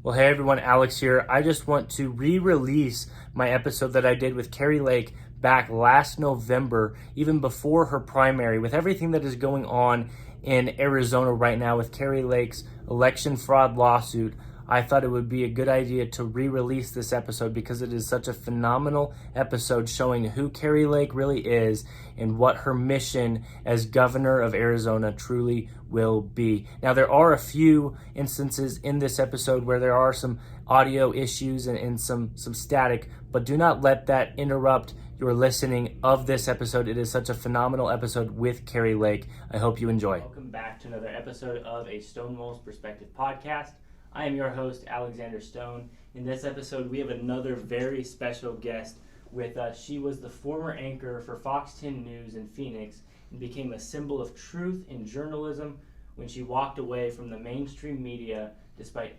Well, hey everyone, Alex here. I just want to re-release my episode that I did with Kari Lake back last November, even before her primary, with everything that is going on in Arizona right now with Kari Lake's election fraud lawsuit. I thought it would be a good idea to re-release this episode because it is such a phenomenal episode showing who Kari Lake really is and what her mission as governor of Arizona truly will be. Now, there are a few instances in this episode where there are some audio issues and some static, but do not let that interrupt your listening of this episode. It is such a phenomenal episode with Kari Lake. I hope you enjoy. Welcome back to another episode of a StoneWall's Perspective podcast. I am your host, Alexander Stone. In this episode, we have another very special guest with us. She was the former anchor for Fox 10 News in Phoenix and became a symbol of truth in journalism when she walked away from the mainstream media despite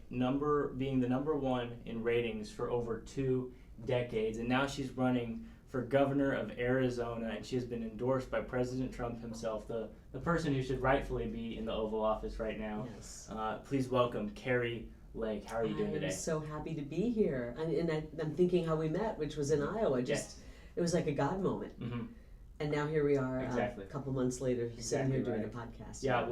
being the number one in ratings for over 2 decades. And now she's running for governor of Arizona, and she has been endorsed by President Trump himself, the person who should rightfully be in the Oval Office right now. Yes. Please welcome Kari Lake. How are you doing today? I'm so happy to be here. I'm thinking how we met, which was in Iowa. It was like a God moment. Mm-hmm. And now here we are, a couple months later, sitting here doing a podcast. Yeah,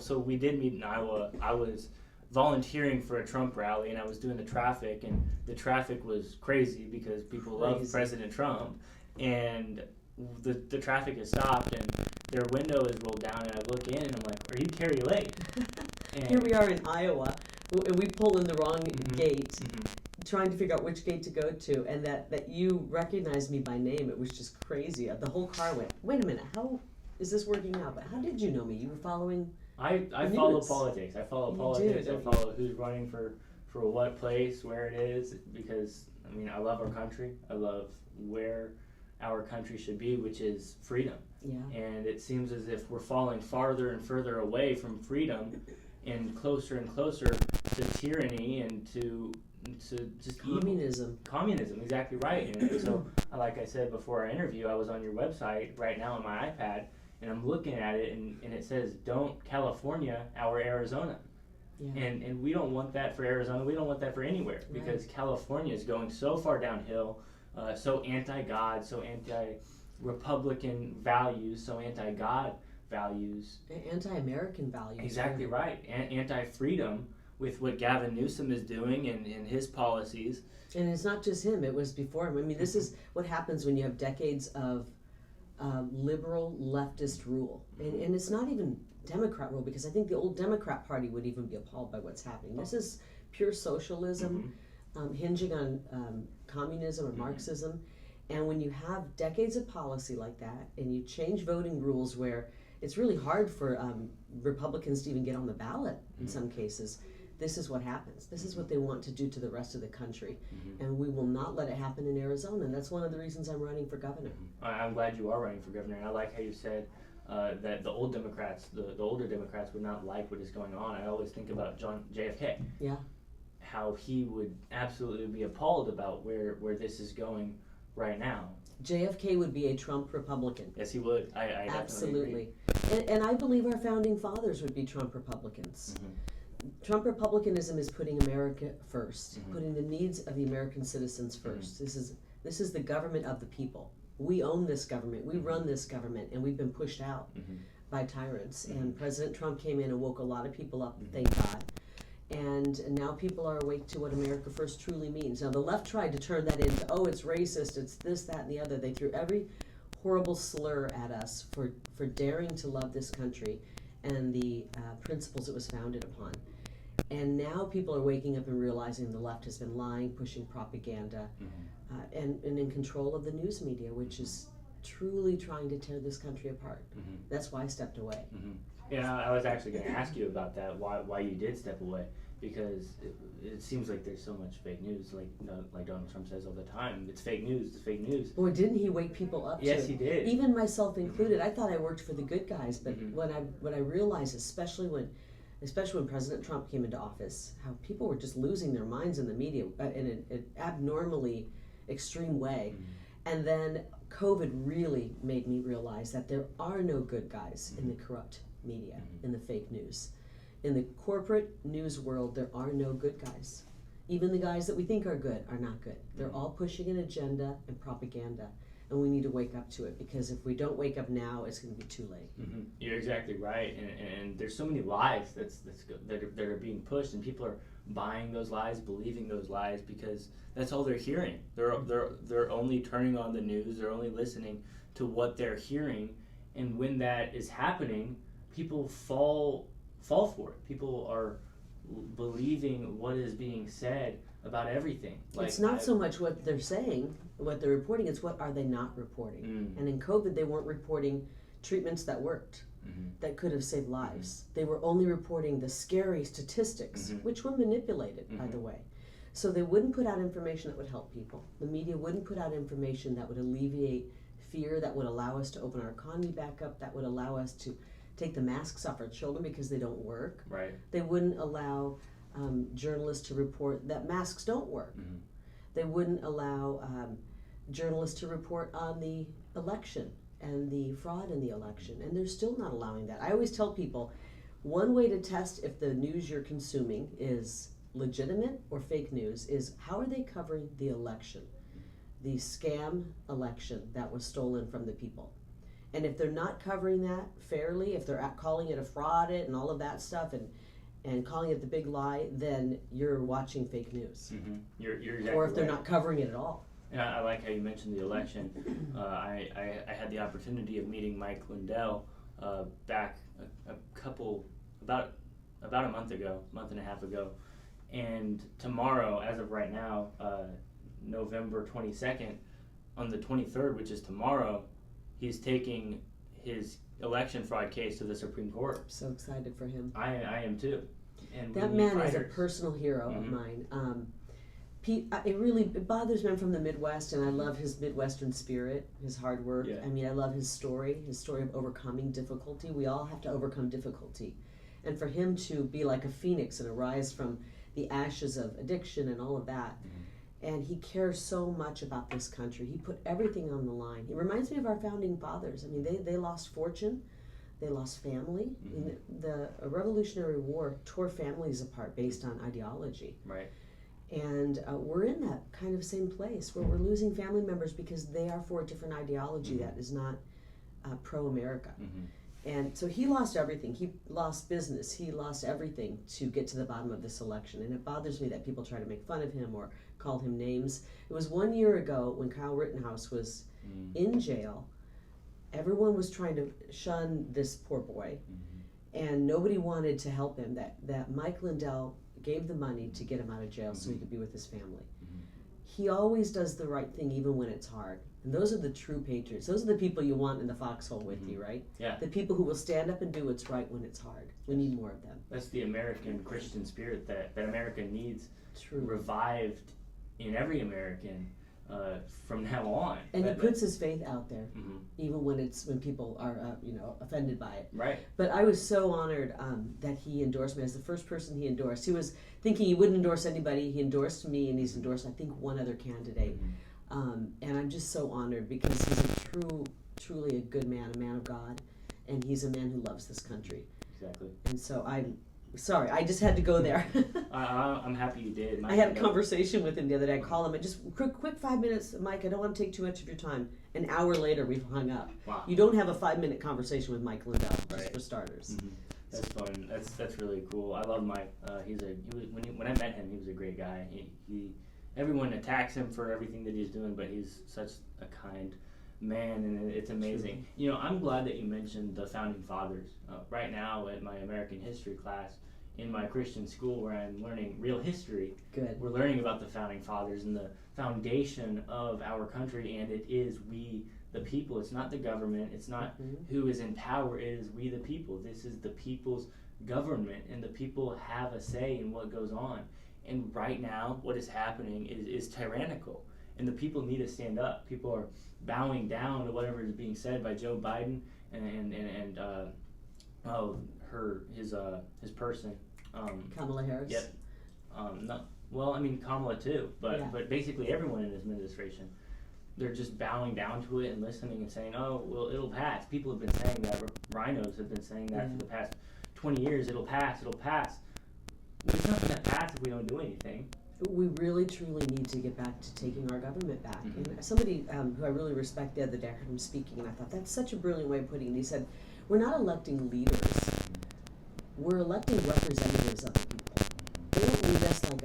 so we did meet in Iowa. I was volunteering for a Trump rally, and I was doing the traffic, and the traffic was crazy because people love President Trump, and the traffic has stopped, and their window is rolled down, and I look in, and I'm like, are you Kari Lake? Here we are in Iowa, and we pull in the wrong gate, trying to figure out which gate to go to, and that you recognized me by name. It was just crazy. The whole car went, wait a minute, how is this working out? But how did you know me? You were following I follow politics. I follow politics. I follow who's running for what place, where it is, because, I mean, I love our country. I love where our country should be, which is freedom. Yeah. And it seems as if we're falling farther and further away from freedom and closer, to tyranny and to just communism. Communism, exactly right. And so, like I said before our interview, I was on your website right now on my iPad, and I'm looking at it, and it says, "Don't California our Arizona." Yeah. And we don't want that for Arizona. We don't want that for anywhere, because California is going so far downhill, so anti-God, so anti-Republican values, so anti-God values. Anti-American values. Exactly right. Anti-freedom with what Gavin Newsom is doing and his policies. And it's not just him. It was before him. I mean, this is what happens when you have decades of liberal leftist rule. And it's not even Democrat rule, because I think the old Democrat Party would even be appalled by what's happening. This is pure socialism, hinging on communism or Marxism. And when you have decades of policy like that, and you change voting rules where it's really hard for Republicans to even get on the ballot in some cases, this is what happens. This is what they want to do to the rest of the country. And we will not let it happen in Arizona. And that's one of the reasons I'm running for governor. I'm glad you are running for governor. And I like how you said that the old Democrats, the older Democrats, would not like what is going on. I always think about JFK. Yeah. How he would absolutely be appalled about where this is going right now. JFK would be a Trump Republican. Yes, he would. I absolutely. And I believe our founding fathers would be Trump Republicans. Trump Republicanism is putting America first, putting the needs of the American citizens first. This is the government of the people. We own this government. We run this government, and we've been pushed out by tyrants. And President Trump came in and woke a lot of people up, thank God. And now people are awake to what America First truly means. Now, the left tried to turn that into, oh, it's racist, it's this, that, and the other. They threw every horrible slur at us for daring to love this country and the principles it was founded upon. And now people are waking up and realizing the left has been lying, pushing propaganda, and in control of the news media, which is truly trying to tear this country apart. That's why I stepped away. Yeah, I was actually going to ask you about that, why you did step away, because it seems like there's so much fake news, like Donald Trump says all the time. It's fake news, it's fake news. Boy, didn't he wake people up to it? Yes, he did. Even myself included. I thought I worked for the good guys, but what I realized, especially when President Trump came into office, how people were just losing their minds in the media in an abnormally extreme way. And then COVID really made me realize that there are no good guys in the corrupt media, in the fake news. In the corporate news world, there are no good guys. Even the guys that we think are good are not good. They're all pushing an agenda and propaganda, and we need to wake up to it, because if we don't wake up now, it's going to be too late. You're exactly right, and there's so many lies that are being pushed, and people are buying those lies, believing those lies, because that's all they're hearing. They're only turning on the news. They're only listening to what they're hearing, and when that is happening, people fall for it. People are believing what is being said about everything. It's not so much what they're saying, what they're reporting, it's what are they not reporting. And in COVID, they weren't reporting treatments that worked, that could have saved lives. They were only reporting the scary statistics, which were manipulated, by the way. So they wouldn't put out information that would help people. The media wouldn't put out information that would alleviate fear, that would allow us to open our economy back up, that would allow us to take the masks off our children because they don't work. Right. They wouldn't allow journalists to report that masks don't work. They wouldn't allow journalists to report on the election and the fraud in the election, and they're still not allowing that. I always tell people, one way to test if the news you're consuming is legitimate or fake news is how are they covering the election, the scam election that was stolen from the people. And if they're not covering that fairly, if they're calling it a fraud and all of that stuff and calling it the big lie, then you're watching fake news. You're exactly or if they're right. not covering it at all. And I like how you mentioned the election. I had the opportunity of meeting Mike Lindell back about a month and a half ago. And tomorrow, as of right now, November 22nd, on the 23rd, which is tomorrow, he's taking his election fraud case to the Supreme Court. I'm so excited for him. I am too. And that man is a personal hero of mine. It bothers me. I'm from the Midwest, and I love his Midwestern spirit, his hard work. Yeah. I mean, I love his story of overcoming difficulty. We all have to overcome difficulty. And for him to be like a phoenix and arise from the ashes of addiction and all of that, and he cares so much about this country. He put everything on the line. He reminds me of our founding fathers. I mean, they lost fortune, they lost family. I mean, the Revolutionary War tore families apart based on ideology. Right. And we're in that kind of same place where we're losing family members because they are for a different ideology that is not pro-America. And so he lost everything. He lost business. He lost everything to get to the bottom of this election. And it bothers me that people try to make fun of him or call him names. It was 1 year ago when Kyle Rittenhouse was in jail. Everyone was trying to shun this poor boy, and nobody wanted to help him. That Mike Lindell gave the money to get him out of jail so he could be with his family. He always does the right thing even when it's hard. And those are the true patriots. Those are the people you want in the foxhole with you, right? Yeah. The people who will stand up and do what's right when it's hard. We need more of them. That's the American Christian spirit that America needs True. Revived in every American from now on. And he puts his faith out there, even when people are offended by it. Right. But I was so honored that he endorsed me as the first person he endorsed. He was thinking he wouldn't endorse anybody. He endorsed me, and he's endorsed, I think, one other candidate. And I'm just so honored because he's truly a good man, a man of God, and he's a man who loves this country. Exactly. And so I'm sorry, I just had to go there. I'm happy you did. I had a conversation with him the other day. I called him and just quick 5 minutes, Mike, I don't want to take too much of your time. An hour later, we've hung up. Wow. You don't have a 5-minute conversation with Mike Lindell, just for starters. That's fun. That's really cool. I love Mike. When I met him, he was a great guy. He everyone attacks him for everything that he's doing, but he's such a kind man, and it's amazing. You know, I'm glad that you mentioned the founding fathers. Right now, at my American history class in my Christian school, where I'm learning real history, we're learning about the founding fathers and the foundation of our country, and it is we, the people. It's not the government. It's not who is in power. It is we, the people. This is the people's government, and the people have a say in what goes on. And right now, what is happening is tyrannical, and the people need to stand up. People are bowing down to whatever is being said by Joe Biden and his person. Kamala Harris. Yep. Kamala too, but basically everyone in his administration, they're just bowing down to it and listening and saying, "Oh, well, it'll pass." People have been saying that. Rhinos have been saying that for the past 20 years, it'll pass. There's nothing that passes if we don't do anything. We really truly need to get back to taking our government back. And somebody who I really respect the other day, I heard him speaking, and I thought that's such a brilliant way of putting it. He said, we're not electing leaders, we're electing representatives of the people. They don't lead us like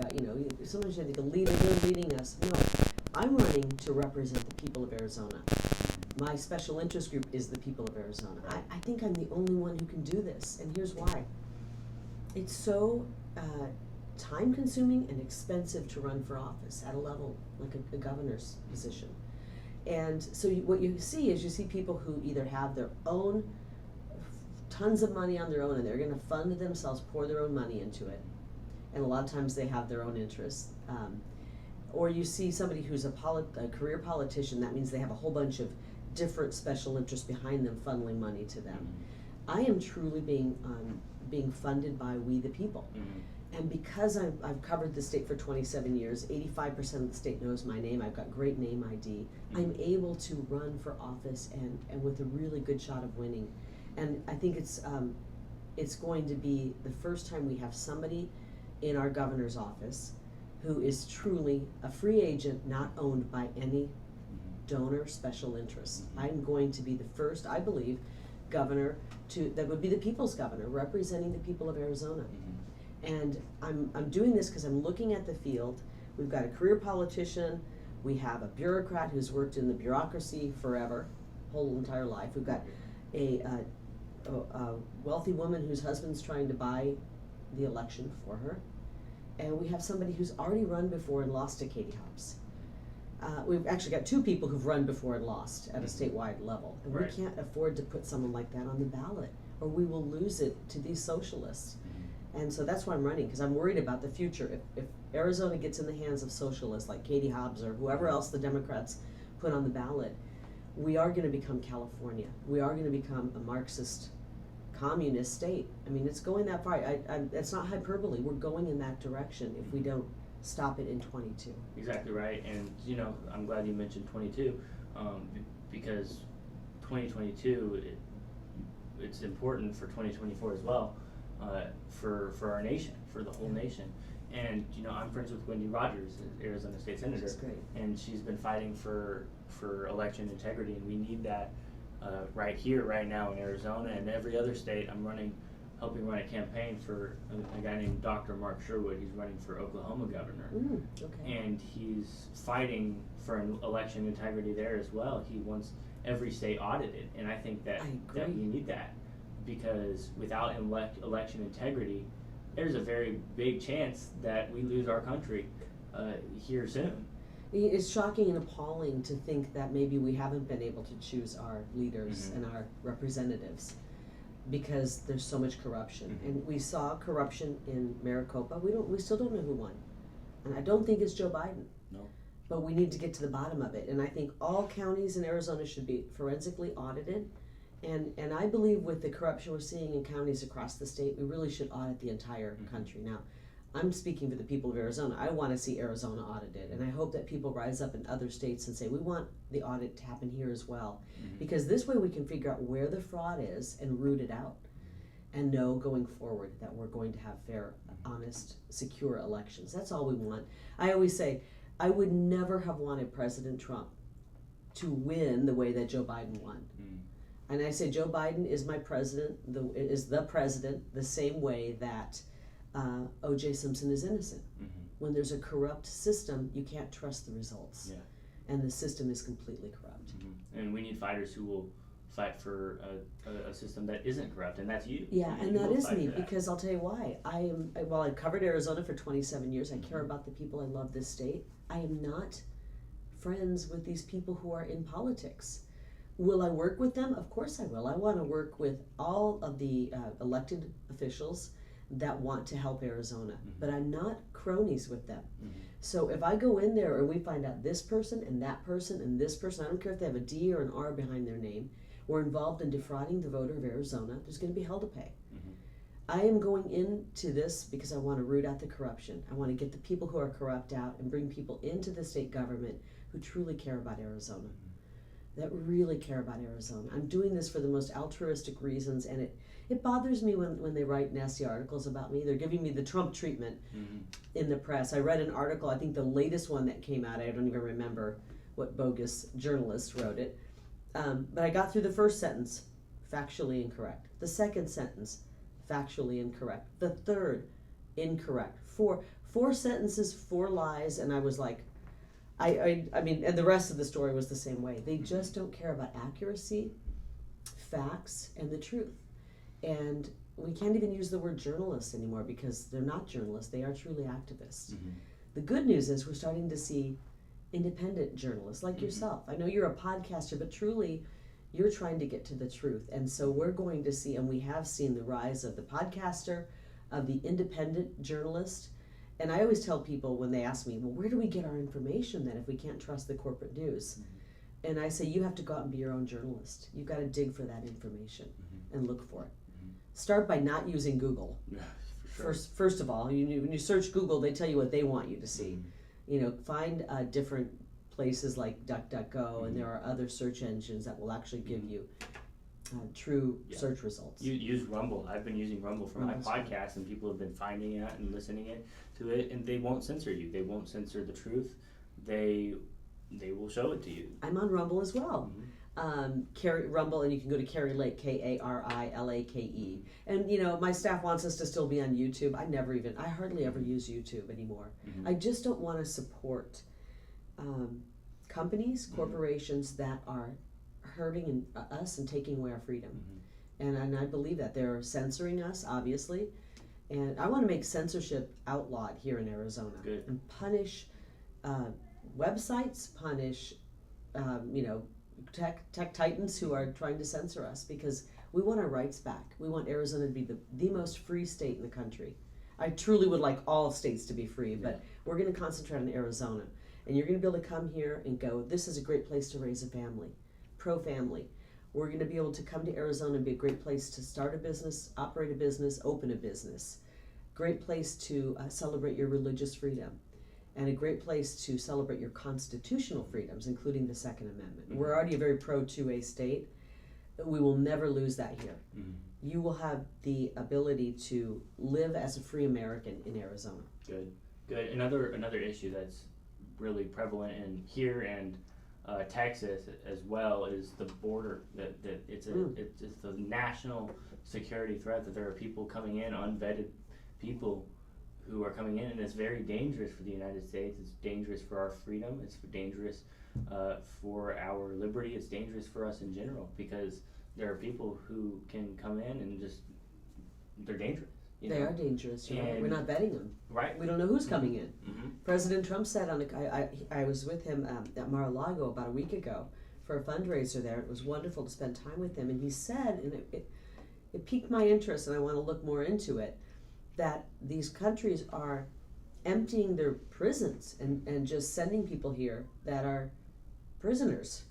sometimes you think a leader, they're leading us. No, I'm running to represent the people of Arizona. My special interest group is the people of Arizona. I think I'm the only one who can do this, and here's why. It's so time-consuming and expensive to run for office at a level like a governor's position. And so what you see people who either have their own tons of money on their own, and they're going to fund themselves, pour their own money into it, and a lot of times they have their own interests. Or you see somebody who's a career politician. That means they have a whole bunch of different special interests behind them funneling money to them. I am truly being funded by we the people. And because I've covered the state for 27 years, 85% of the state knows my name, I've got great name ID, I'm able to run for office and with a really good shot of winning. And I think it's going to be the first time we have somebody in our governor's office who is truly a free agent, not owned by any donor special interest. I'm going to be the first, I believe, governor that would be the people's governor, representing the people of Arizona. And I'm doing this because I'm looking at the field. We've got a career politician, we have a bureaucrat who's worked in the bureaucracy forever, whole entire life. We've got a wealthy woman whose husband's trying to buy the election for her. And we have somebody who's already run before and lost to Katie Hobbs. We've actually got two people who've run before and lost at a statewide level. And we can't afford to put someone like that on the ballot, or we will lose it to these socialists. And so that's why I'm running, because I'm worried about the future. If Arizona gets in the hands of socialists like Katie Hobbs or whoever else the Democrats put on the ballot, we are going to become California. We are going to become a Marxist communist state. I mean, it's going that far. It's not hyperbole. We're going in that direction if we don't stop it in 22. Exactly right. And, I'm glad you mentioned 22 because 2022, it's important for 2024 as well. For our nation, for the whole nation. And I'm friends with Wendy Rogers, Arizona State Senator. That's great. And she's been fighting for election integrity, and we need that right here, right now in Arizona and every other state. I'm helping run a campaign for a guy named Dr. Mark Sherwood. He's running for Oklahoma governor. Okay. And he's fighting for an election integrity there as well. He wants every state audited, and I think that we need that. Because without election integrity, there's a very big chance that we lose our country here soon. It's shocking and appalling to think that maybe we haven't been able to choose our leaders and our representatives because there's so much corruption. And we saw corruption in Maricopa. We still don't know who won. And I don't think it's Joe Biden. No. But we need to get to the bottom of it. And I think all counties in Arizona should be forensically audited. And I believe with the corruption we're seeing in counties across the state, we really should audit the entire country. Now, I'm speaking for the people of Arizona. I want to see Arizona audited, and I hope that people rise up in other states and say, we want the audit to happen here as well. Because this way we can figure out where the fraud is and root it out and know going forward that we're going to have fair, honest, secure elections. That's all we want. I always say, I would never have wanted President Trump to win the way that Joe Biden won. And I say Joe Biden is my president, is the president, the same way that O.J. Simpson is innocent. When there's a corrupt system, you can't trust the results. And the system is completely corrupt. And we need fighters who will fight for a system that isn't corrupt, and that's you. Yeah, and that is me, because I'll tell you why. I've covered Arizona for 27 years. I care about the people. I love this state. I am not friends with these people who are in politics. Will I work with them? Of course I will. I want to work with all of the elected officials that want to help Arizona, but I'm not cronies with them. So if I go in there and we find out this person and that person and this person, I don't care if they have a D or an R behind their name, were involved in defrauding the voter of Arizona, there's going to be hell to pay. I am going into this because I want to root out the corruption. I want to get the people who are corrupt out and bring people into the state government who truly care about Arizona. That really care about Arizona. I'm doing this for the most altruistic reasons, and It bothers me when they write nasty articles about me. They're giving me the Trump treatment in the press. I read an article, I think the latest one that came out, I don't even remember what bogus journalist wrote it, but I got through the first sentence, factually incorrect. The second sentence, factually incorrect. The third, incorrect. Four sentences, 4 lies, and I was like, I mean, and the rest of the story was the same way. They just don't care about accuracy, facts, and the truth. And we can't even use the word journalists anymore because they're not journalists, they are truly activists. The good news is we're starting to see independent journalists like yourself. I know you're a podcaster, but truly you're trying to get to the truth. And so we're going to see, and we have seen, the rise of the podcaster, of the independent journalist. And I always tell people when they ask me, well, where do we get our information then if we can't trust the corporate news? And I say, you have to go out and be your own journalist. You've got to dig for that information and look for it. Start by not using Google. Yeah, for sure. First of all, when you search Google, they tell you what they want you to see. Find different places like DuckDuckGo, and there are other search engines that will actually give you true search results. You use Rumble. I've been using Rumble for my podcast, and people have been finding it and listening to it, and they won't censor you. They won't censor the truth. They will show it to you. I'm on Rumble as well. Rumble, and you can go to Kari Lake, Karilake. And my staff wants us to still be on YouTube. I hardly ever use YouTube anymore. I just don't want to support companies, corporations that are hurting us and taking away our freedom. And I believe that they're censoring us, obviously. And I want to make censorship outlawed here in Arizona. Good. And punish websites, punish tech titans who are trying to censor us, because we want our rights back. We want Arizona to be the most free state in the country. I truly would like all states to be free, but we're going to concentrate on Arizona. And you're going to be able to come here and go, this is a great place to raise a family, pro-family. We're going to be able to come to Arizona and be a great place to start a business, operate a business, open a business. Great place to celebrate your religious freedom. And a great place to celebrate your constitutional freedoms, including the Second Amendment. We're already a very pro-2A state. We will never lose that here. You will have the ability to live as a free American in Arizona. Good. Another issue that's really prevalent in here and Texas as well is the border. That it's the national security threat, that there are people coming in, unvetted people who are coming in, and it's very dangerous for the United States. It's dangerous for our freedom. It's dangerous for our liberty. It's dangerous for us in general, because there are people who can come in and they're dangerous. They are dangerous. We're not vetting them. Right. We don't know who's coming in. President Trump said I was with him at Mar-a-Lago about a week ago for a fundraiser there. It was wonderful to spend time with him, and he said, and it piqued my interest, and I want to look more into it, that these countries are emptying their prisons and just sending people here that are prisoners.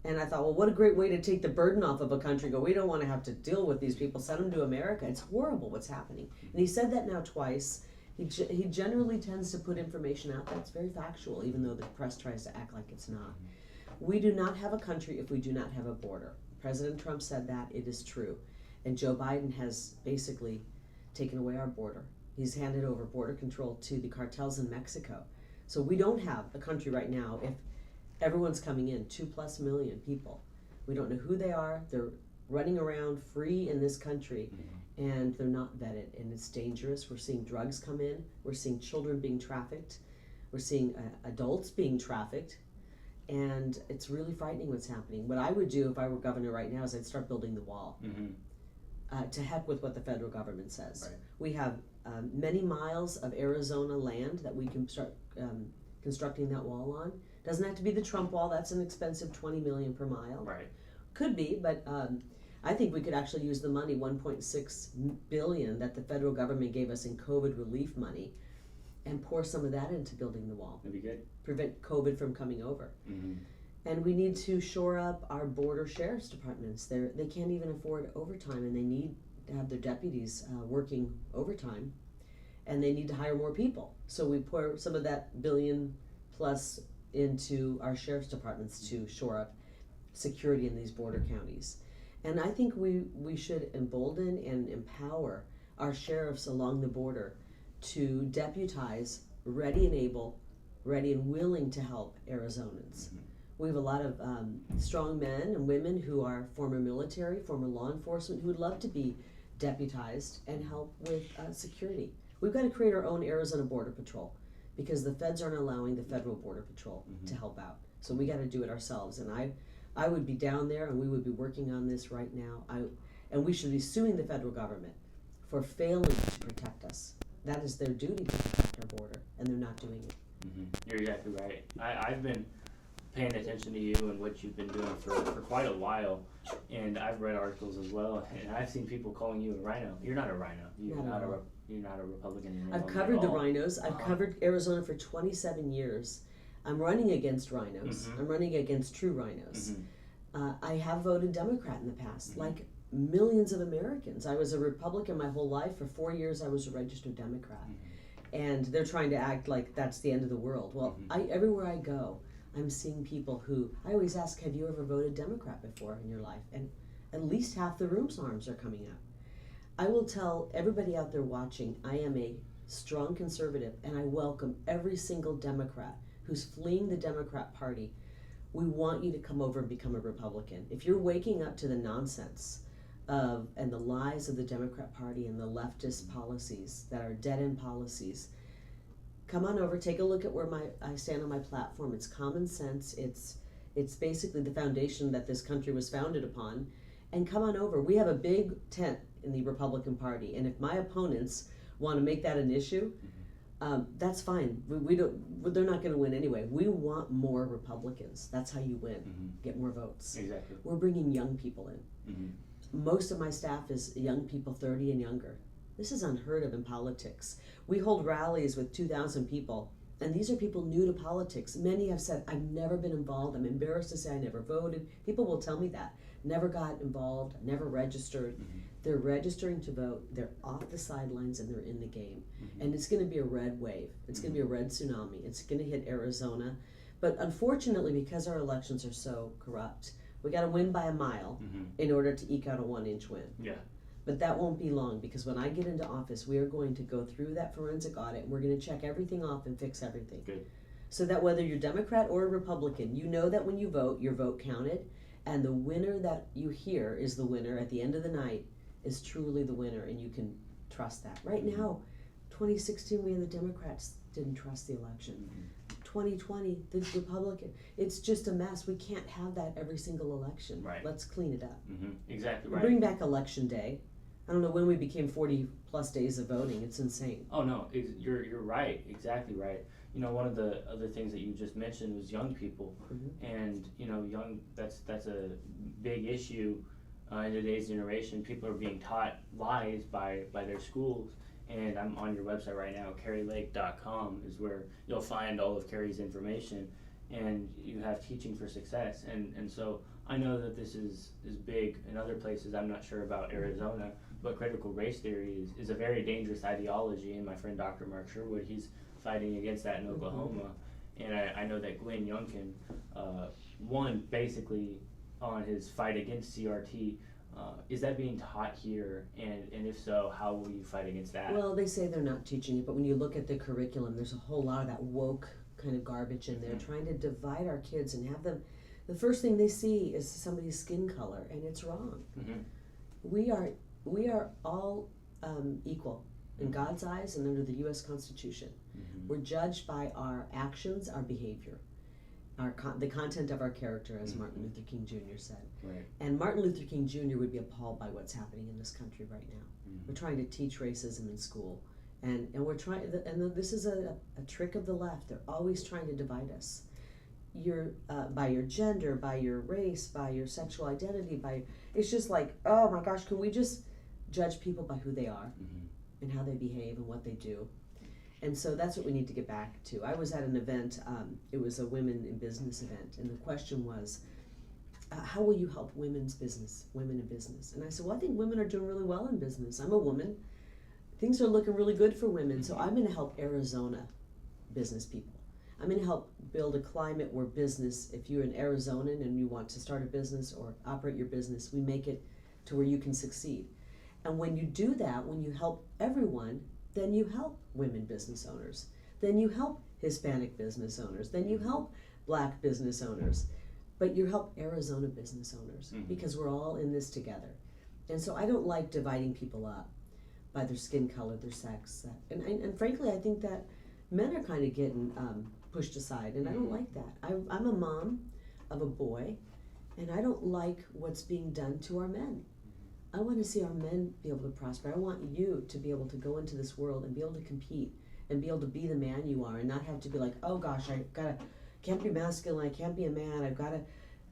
And I thought, well, what a great way to take the burden off of a country. We don't want to have to deal with these people. Send them to America. It's horrible what's happening. And he said that now twice. He generally tends to put information out that's very factual, even though the press tries to act like it's not. We do not have a country if we do not have a border. President Trump said that. It is true. And Joe Biden has basically taken away our border. He's handed over border control to the cartels in Mexico. So we don't have a country right now if everyone's coming in, 2+ million people. We don't know who they are. They're running around free in this country, and they're not vetted, and it's dangerous. We're seeing drugs come in. We're seeing children being trafficked. We're seeing adults being trafficked, and it's really frightening what's happening. What I would do if I were governor right now is I'd start building the wall. To heck with what the federal government says. Right. We have many miles of Arizona land that we can start constructing that wall on. Doesn't have to be the Trump wall. That's an expensive $20 million per mile. Right. Could be, but I think we could actually use the money, $1.6 billion that the federal government gave us in COVID relief money, and pour some of that into building the wall. That'd be good. Prevent COVID from coming over. And we need to shore up our border sheriff's departments. They can't even afford overtime, and they need to have their deputies working overtime, and they need to hire more people. So we pour some of that $1 billion plus into our sheriff's departments to shore up security in these border counties. And I think we should embolden and empower our sheriffs along the border to deputize ready and able, ready and willing to help Arizonans. We have a lot of strong men and women who are former military, former law enforcement, who would love to be deputized and help with security. We've got to create our own Arizona Border Patrol because the feds aren't allowing the federal Border Patrol to help out. So we got to do it ourselves. And I would be down there and we would be working on this right now. And we should be suing the federal government for failing to protect us. That is their duty to protect our border, and they're not doing it. You're exactly right. I've been paying attention to you and what you've been doing for quite a while, and I've read articles as well, and I've seen people calling you a rhino. You're not a rhino. You're not a Republican. I've covered the rhinos. I've covered Arizona for 27 years. I'm running against rhinos. I'm running against true rhinos. I have voted Democrat in the past, like millions of Americans. I was a Republican my whole life. For 4 years, I was a registered Democrat. And they're trying to act like that's the end of the world. Well, everywhere I go, I'm seeing people who, I always ask, have you ever voted Democrat before in your life? And at least half the room's arms are coming up. I will tell everybody out there watching, I am a strong conservative, and I welcome every single Democrat who's fleeing the Democrat Party. We want you to come over and become a Republican. If you're waking up to the nonsense and the lies of the Democrat Party and the leftist policies that are dead-end policies, come on over, take a look at where I stand on my platform. It's common sense. It's basically the foundation that this country was founded upon. And come on over. We have a big tent in the Republican Party, and if my opponents want to make that an issue, that's fine. We don't. They're not going to win anyway. We want more Republicans. That's how you win. Get more votes. Exactly. We're bringing young people in. Most of my staff is young people 30 and younger. This is unheard of in politics. We hold rallies with 2,000 people, and these are people new to politics. Many have said, I've never been involved. I'm embarrassed to say I never voted. People will tell me that. Never got involved, never registered. They're registering to vote. They're off the sidelines and they're in the game. And it's going to be a red wave. It's going to be a red tsunami. It's going to hit Arizona. But unfortunately, because our elections are so corrupt, we got to win by a mile in order to eke out a 1-inch win. Yeah. But that won't be long, because when I get into office, we are going to go through that forensic audit and we're going to check everything off and fix everything. Good. So that whether you're Democrat or Republican, you know that when you vote, your vote counted, and the winner that you hear is the winner at the end of the night is truly the winner, and you can trust that. Right now, 2016, we had the Democrats didn't trust the election. 2020, the Republican. It's just a mess. We can't have that every single election. Right. Let's clean it up. Exactly right. Bring back election day. I don't know when we became 40 plus days of voting. It's insane. Oh no, you're right. Exactly right. You know, one of the other things that you just mentioned was young people, and you know, that's a big issue in today's generation. People are being taught lies by their schools. And I'm on your website right now, karilake.com is where you'll find all of Kari's information, and you have Teaching for Success. And so I know that this is big in other places. I'm not sure about Arizona, but critical race theory is a very dangerous ideology, and my friend Dr. Mark Sherwood, he's fighting against that in Oklahoma. And I know that Glenn Youngkin won basically on his fight against CRT. Is that being taught here, and if so, how will you fight against that? Well, they say they're not teaching it, but when you look at the curriculum, there's a whole lot of that woke kind of garbage in there, trying to divide our kids and have them, the first thing they see is somebody's skin color, and it's wrong. We are all equal in God's eyes and under the U.S. Constitution. We're judged by our actions, our behavior, the content of our character, as Martin Luther King Jr. said. Right. And Martin Luther King Jr. would be appalled by what's happening in this country right now. We're trying to teach racism in school, and we're trying. And this is a trick of the left. They're always trying to divide us. By your gender, by your race, by your sexual identity, it's just like, oh my gosh, can we just judge people by who they are and how they behave and what they do? And so that's what we need to get back to. I was at an event, it was a women in business event, and the question was, how will you help women in business? And I said, well, I think women are doing really well in business. I'm a woman. Things are looking really good for women, so I'm going to help Arizona business people. I'm going to help build a climate where business, if you're an Arizonan and you want to start a business or operate your business, we make it to where you can succeed. And when you do that, when you help everyone, then you help women business owners. Then you help Hispanic business owners. Then you help Black business owners. But you help Arizona business owners because we're all in this together. And so I don't like dividing people up by their skin color, their sex. And frankly, I think that men are kind of getting pushed aside, and I don't like that. I'm a mom of a boy, and I don't like what's being done to our men. I want to see our men be able to prosper. I want you to be able to go into this world and be able to compete and be able to be the man you are and not have to be like, oh gosh, can't be masculine, I can't be a man, I've got to,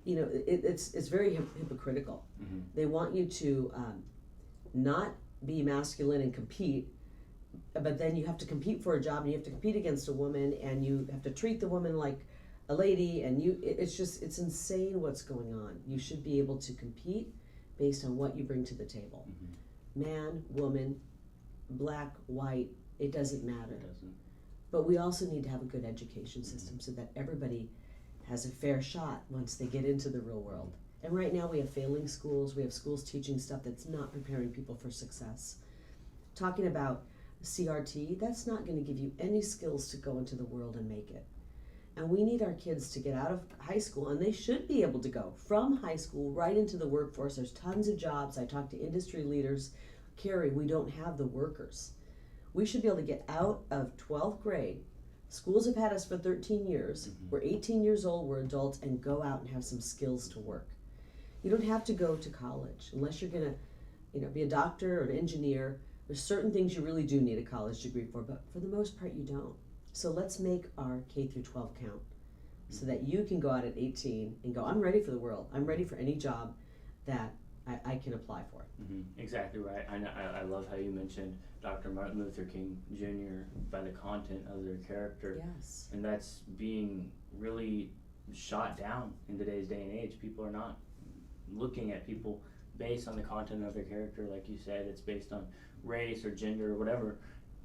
it's very hypocritical. They want you to not be masculine and compete, but then you have to compete for a job and you have to compete against a woman and you have to treat the woman like a lady, and it's insane what's going on. You should be able to compete based on what you bring to the table. Man, woman, Black, white, it doesn't matter. It doesn't. But we also need to have a good education system so that everybody has a fair shot once they get into the real world. And right now we have failing schools, we have schools teaching stuff that's not preparing people for success. Talking about CRT, that's not going to give you any skills to go into the world and make it. And we need our kids to get out of high school, and they should be able to go from high school right into the workforce. There's tons of jobs. I talk to industry leaders. Kari, we don't have the workers. We should be able to get out of 12th grade. Schools have had us for 13 years. We're 18 years old, we're adults, and go out and have some skills to work. You don't have to go to college unless you're going to be a doctor or an engineer. There's certain things you really do need a college degree for, but for the most part you don't. So let's make our K through 12 count so that you can go out at 18 and go, I'm ready for the world. I'm ready for any job that I can apply for. Exactly right. I love how you mentioned Dr. Martin Luther King Jr. by the content of their character. Yes. And that's being really shot down in today's day and age. People are not looking at people based on the content of their character, like you said. It's based on race or gender or whatever,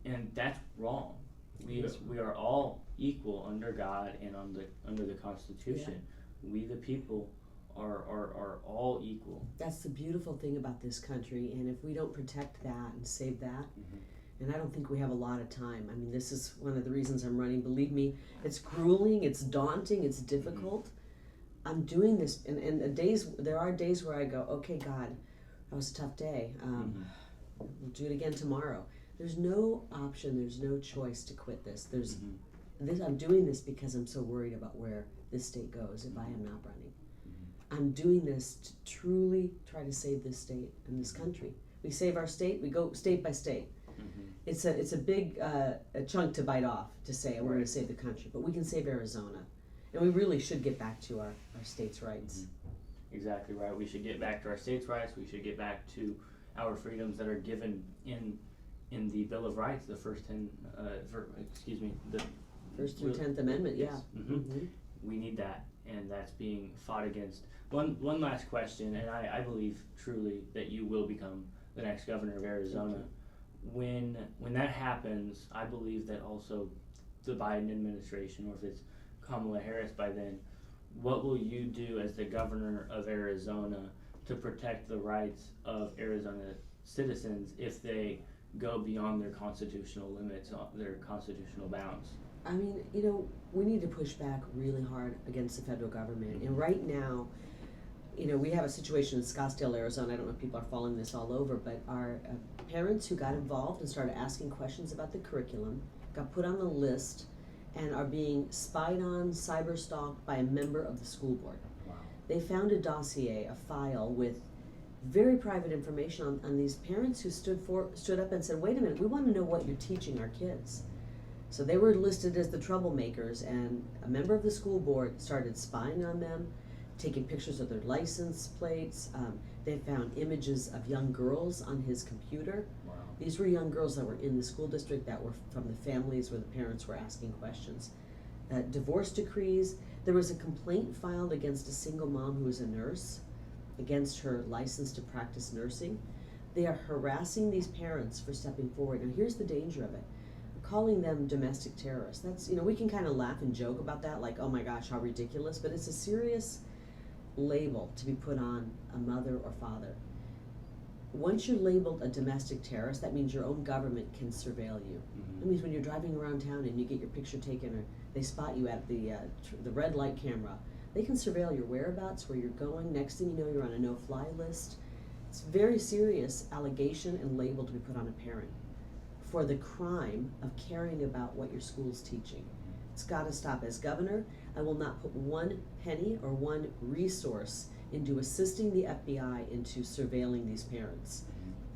and that's wrong. We are all equal under God and under the Constitution. Yeah. We the people are all equal. That's the beautiful thing about this country, and if we don't protect that and save that, and I don't think we have a lot of time. I mean, this is one of the reasons I'm running. Believe me, it's grueling, it's daunting, it's difficult. I'm doing this, and there are days where I go, okay, God, that was a tough day. We'll do it again tomorrow. There's no option, there's no choice to quit this. I'm doing this because I'm so worried about where this state goes if I am not running. I'm doing this to truly try to save this state and this country. We save our state, we go state by state. It's a big a chunk to bite off to say we're going to save the country, but we can save Arizona. And we really should get back to our states' rights. Exactly right. We should get back to our states' rights. We should get back to our freedoms that are given in the Bill of Rights, the first 10, the First through 10th Amendment, yeah. We need that, and that's being fought against. One last question, and I believe truly that you will become the next governor of Arizona. When that happens, I believe that also the Biden administration, or if it's Kamala Harris by then, what will you do as the governor of Arizona to protect the rights of Arizona citizens if they go beyond their constitutional limits, their constitutional bounds? I mean, we need to push back really hard against the federal government. And right now, we have a situation in Scottsdale, Arizona. I don't know if people are following this all over, but our parents who got involved and started asking questions about the curriculum got put on the list and are being spied on, cyber stalked by a member of the school board. Wow. They found a dossier, a file with very private information on these parents who stood up and said, wait a minute, we want to know what you're teaching our kids. So they were listed as the troublemakers, and a member of the school board started spying on them, taking pictures of their license plates. They found images of young girls on his computer. Wow. These were young girls that were in the school district that were from the families where the parents were asking questions. Divorce decrees. There was a complaint filed against a single mom who was a nurse, against her license to practice nursing. They are harassing these parents for stepping forward. Now here's the danger of it. Calling them domestic terrorists. That's, we can kind of laugh and joke about that, like, oh my gosh, how ridiculous, but it's a serious label to be put on a mother or father. once you're labeled a domestic terrorist, that means your own government can surveil you. That means when you're driving around town and you get your picture taken, or they spot you at the red light camera, they can surveil your whereabouts, where you're going. Next thing you know, you're on a no-fly list. It's a very serious allegation and label to be put on a parent for the crime of caring about what your school's teaching. It's got to stop. As governor, I will not put one penny or one resource into assisting the FBI into surveilling these parents.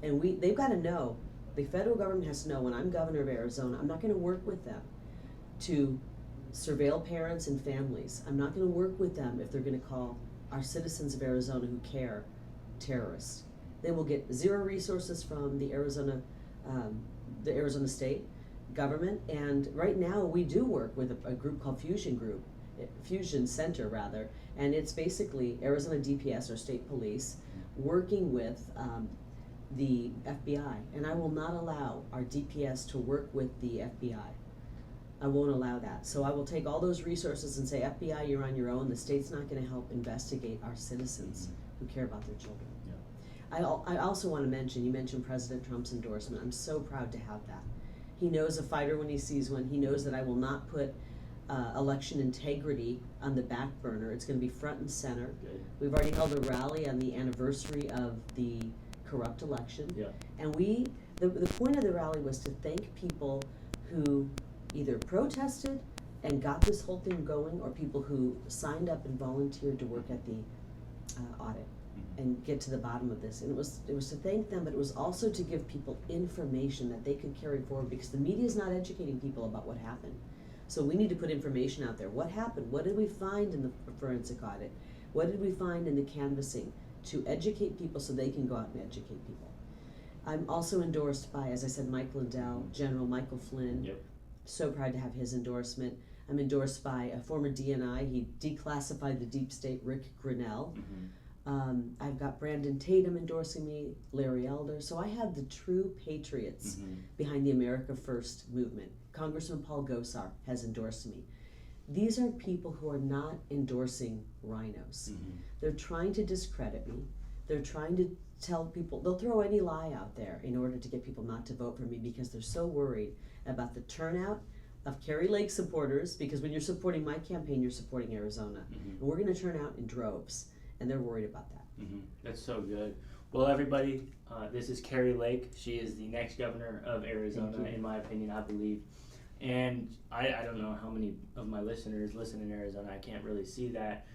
And they've got to know, the federal government has to know, when I'm governor of Arizona, I'm not going to work with them to surveil parents and families. I'm not going to work with them if they're going to call our citizens of Arizona who care terrorists. They will get zero resources from the Arizona state government. And right now we do work with a group called Fusion Center rather, and it's basically Arizona DPS, or state police, working with the FBI. And I will not allow our DPS to work with the FBI. I won't allow that. So I will take all those resources and say, FBI, you're on your own. The state's not going to help investigate our citizens who care about their children. Yeah. I also want to mention, you mentioned President Trump's endorsement. I'm so proud to have that. He knows a fighter when he sees one. He knows that I will not put election integrity on the back burner. It's going to be front and center. Good. We've already held a rally on the anniversary of the corrupt election. Yeah. And the point of the rally was to thank people who either protested and got this whole thing going, or people who signed up and volunteered to work at the audit and get to the bottom of this. And it was to thank them, but it was also to give people information that they could carry forward, because the media is not educating people about what happened. So we need to put information out there. What happened? What did we find in the forensic audit? What did we find in the canvassing? To educate people so they can go out and educate people. I'm also endorsed by, as I said, Mike Lindell, General Michael Flynn. Yep. So proud to have his endorsement. I'm endorsed by a former DNI. He declassified the deep state, Rick Grinnell. I've got Brandon Tatum endorsing me, Larry Elder. So I have the true patriots behind the America First movement. Congressman Paul Gosar has endorsed me. These are people who are not endorsing rhinos. They're trying to discredit me. They're trying to tell people, they'll throw any lie out there in order to get people not to vote for me, because they're so worried about the turnout of Kari Lake supporters, because when you're supporting my campaign, you're supporting Arizona. And we're going to turn out in droves, and they're worried about that. That's so good. Well, everybody, this is Kari Lake. She is the next governor of Arizona, in my opinion, I believe. And I don't know how many of my listeners listen in Arizona. I can't really see that.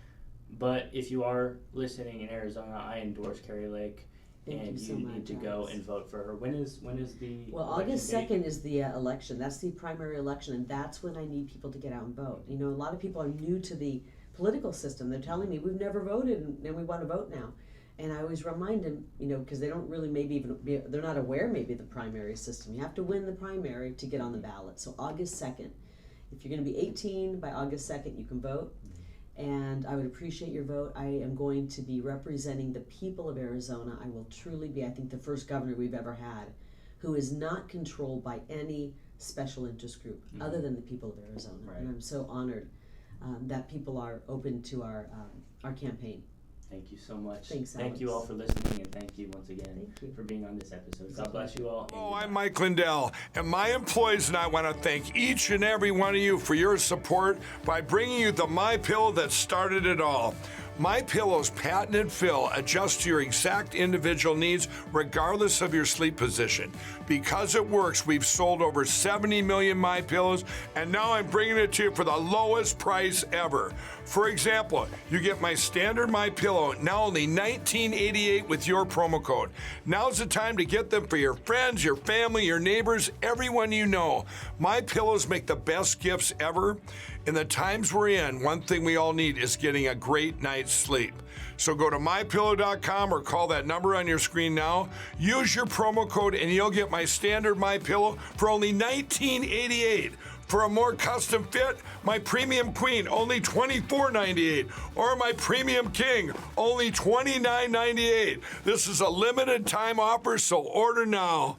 But if you are listening in Arizona, I endorse Kari Lake. And you need to go and vote for her. When is the Well, August 2nd is the election. That's the primary election, and that's when I need people to get out and vote. You know, a lot of people are new to the political system. They're telling me, we've never voted and we want to vote now. And I always remind them, you know, because they don't really they're not aware maybe of the primary system. You have to win the primary to get on the ballot. So August 2nd, if you're going to be 18 by August 2nd, you can vote. And I would appreciate your vote. I am going to be representing the people of Arizona. I will truly be, I think, the first governor we've ever had who is not controlled by any special interest group other than the people of Arizona. Right. And I'm so honored that people are open to our campaign. Thank you so much. Thanks, Alex. Thank you all for listening, and thank you once again for being on this episode. God bless you all. Hello, I'm Mike Lindell, and my employees and I want to thank each and every one of you for your support by bringing you the MyPillow that started it all. MyPillow's patented fill adjusts to your exact individual needs regardless of your sleep position. Because it works, we've sold over 70 million MyPillows, and now I'm bringing it to you for the lowest price ever. For example, you get my standard MyPillow, now only $19.88 with your promo code. Now's the time to get them for your friends, your family, your neighbors, everyone you know. MyPillows make the best gifts ever. In the times we're in, one thing we all need is getting a great night's sleep. So go to mypillow.com or call that number on your screen now. Use your promo code and you'll get my standard MyPillow for only $19.88. For a more custom fit, my Premium Queen, only $24.98. Or my Premium King, only $29.98. This is a limited time offer, so order now.